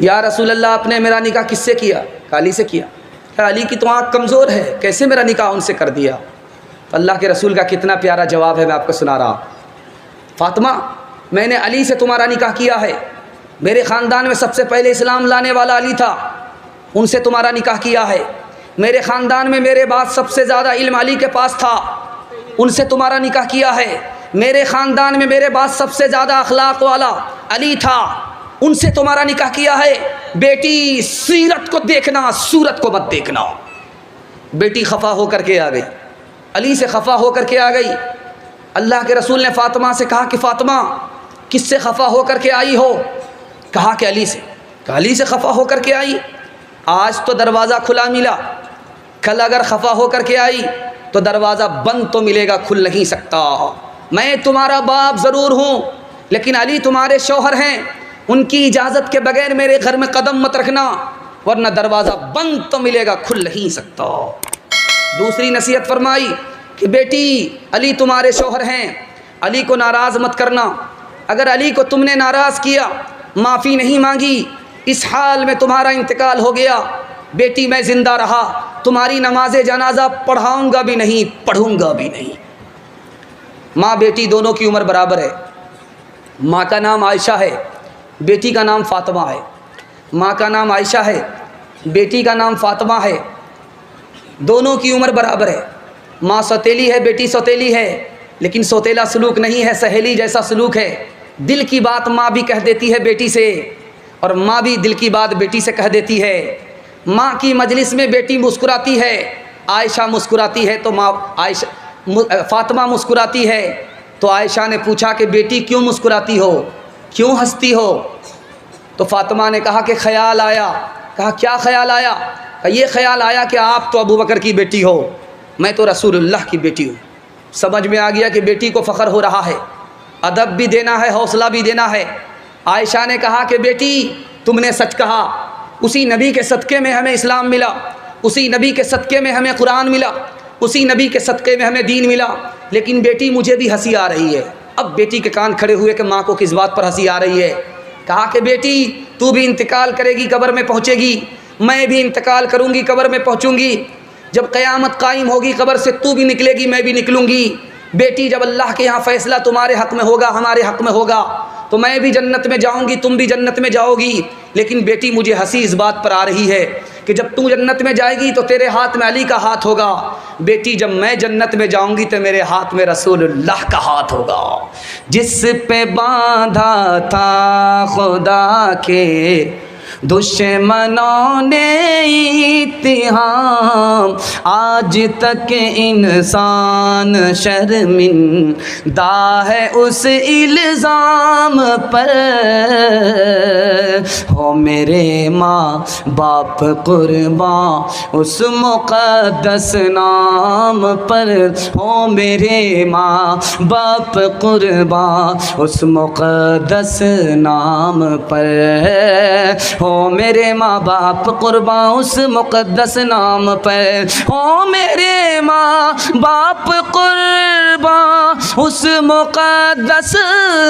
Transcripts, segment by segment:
یا رسول اللہ آپ نے میرا نکاح کس سے کیا؟ علی سے کیا۔ علی کی تو آنکھ کمزور ہے، کیسے میرا نکاح ان سے کر دیا؟ تو اللہ کے رسول کا کتنا پیارا جواب ہے، میں آپ کو سنا رہا ہوں۔ فاطمہ، میں نے علی سے تمہارا نکاح کیا ہے، میرے خاندان میں سب سے پہلے اسلام لانے والا علی تھا، ان سے تمہارا نکاح کیا ہے۔ میرے خاندان میں میرے بعد سب سے زیادہ علم علی کے پاس تھا، ان سے تمہارا نکاح کیا ہے۔ میرے خاندان میں میرے بعد سب سے زیادہ اخلاق والا علی تھا، ان سے تمہارا نکاح کیا ہے۔ بیٹی، سیرت کو دیکھنا، صورت کو مت دیکھنا۔ بیٹی خفا ہو کر کے آ گئی، علی سے خفا ہو کر کے آ گئی۔ اللہ کے رسول نے فاطمہ سے کہا کہ فاطمہ کس سے خفا ہو کر کے آئی ہو؟ کہا کہ علی سے۔ کہا علی سے خفا ہو کر کے آئی؟ آج تو دروازہ کھلا ملا، کل اگر خفا ہو کر کے آئی تو دروازہ بند تو ملے گا، کھل نہیں سکتا۔ میں تمہارا باپ ضرور ہوں، لیکن علی تمہارے شوہر ہیں، ان کی اجازت کے بغیر میرے گھر میں قدم مت رکھنا، ورنہ دروازہ بند تو ملے گا، کھل نہیں سکتا۔ دوسری نصیحت فرمائی کہ بیٹی، علی تمہارے شوہر ہیں، علی کو ناراض مت کرنا۔ اگر علی کو تم نے ناراض کیا، معافی نہیں مانگی، اس حال میں تمہارا انتقال ہو گیا، بیٹی میں زندہ رہا، تمہاری نماز جنازہ پڑھاؤں گا بھی نہیں، پڑھوں گا بھی نہیں۔ ماں بیٹی دونوں کی عمر برابر ہے۔ ماں کا نام عائشہ ہے، بیٹی کا نام فاطمہ ہے۔ ماں کا نام عائشہ ہے، بیٹی کا نام فاطمہ ہے، دونوں کی عمر برابر ہے۔ ماں سوتیلی ہے، بیٹی سوتیلی ہے، لیکن سوتیلا سلوک نہیں ہے، سہیلی جیسا سلوک ہے۔ دل کی بات ماں بھی کہہ دیتی ہے بیٹی سے، اور ماں بھی دل کی بات بیٹی سے کہہ دیتی ہے۔ ماں کی مجلس میں بیٹی مسکراتی ہے، عائشہ مسکراتی ہے تو فاطمہ مسکراتی ہے، تو عائشہ نے پوچھا کہ بیٹی کیوں مسکراتی ہو، کیوں ہنستی ہو؟ تو فاطمہ نے کہا کہ خیال آیا۔ کہا کیا خیال آیا؟ کہا یہ خیال آیا کہ آپ تو ابو بکر کی بیٹی ہو، میں تو رسول اللہ کی بیٹی ہوں۔ سمجھ میں آ گیا کہ بیٹی کو فخر ہو رہا ہے، ادب بھی دینا ہے، حوصلہ بھی دینا ہے۔ عائشہ نے کہا کہ بیٹی تم نے سچ کہا، اسی نبی کے صدقے میں ہمیں اسلام ملا، اسی نبی کے صدقے میں ہمیں قرآن ملا، اسی نبی کے صدقے میں ہمیں دین ملا، لیکن بیٹی مجھے بھی ہنسی آ رہی ہے۔ اب بیٹی کے کان کھڑے ہوئے کہ ماں کو کس بات پر ہنسی آ رہی ہے؟ کہا کہ بیٹی تو بھی انتقال کرے گی، قبر میں پہنچے گی، میں بھی انتقال کروں گی، قبر میں پہنچوں گی۔ جب قیامت قائم ہوگی قبر سے تو بھی نکلے گی، میں بھی نکلوں گی۔ بیٹی جب اللہ کے یہاں فیصلہ تمہارے حق میں ہوگا، ہمارے حق میں ہوگا، تو میں بھی جنت میں جاؤں گی، تم بھی جنت میں جاؤ گی۔ لیکن بیٹی مجھے ہنسی اس بات پر آ رہی ہے کہ جب تو جنت میں جائے گی تو تیرے ہاتھ میں علی کا ہاتھ ہوگا، بیٹی جب میں جنت میں جاؤں گی تو میرے ہاتھ میں رسول اللہ کا ہاتھ ہوگا۔ جس پہ باندھا تھا خدا کے دشمنوں نے اتہام، آج تک انسان شرمندہ ہے اس الزام پر۔ ہو میرے ماں باپ قرباں اس مقدس نام پر، ہو میرے ماں باپ قرباں اس مقدس نام پر، ہو میرے ماں باپ قرباں اس مقدس نام پر، ہو میرے ماں باپ قرباں اس مقدس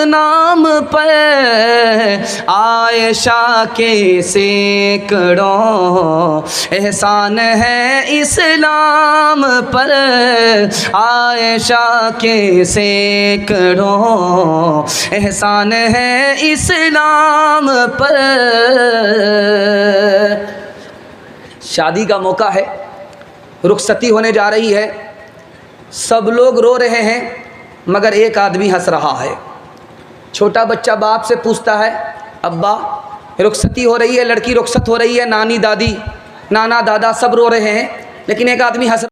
نام پر۔ عائشہ کے سینکڑوں احسان ہے اسلام پر، عائشہ کے سینکڑوں احسان ہے اسلام پر۔ شادی کا موقع ہے، رخصتی ہونے جا رہی ہے، سب لوگ رو رہے ہیں مگر ایک آدمی ہنس رہا ہے۔ چھوٹا بچہ باپ سے پوچھتا ہے ابا رخصتی ہو رہی ہے، لڑکی رخصت ہو رہی ہے، نانی دادی نانا دادا سب رو رہے ہیں، لیکن ایک آدمی ہنس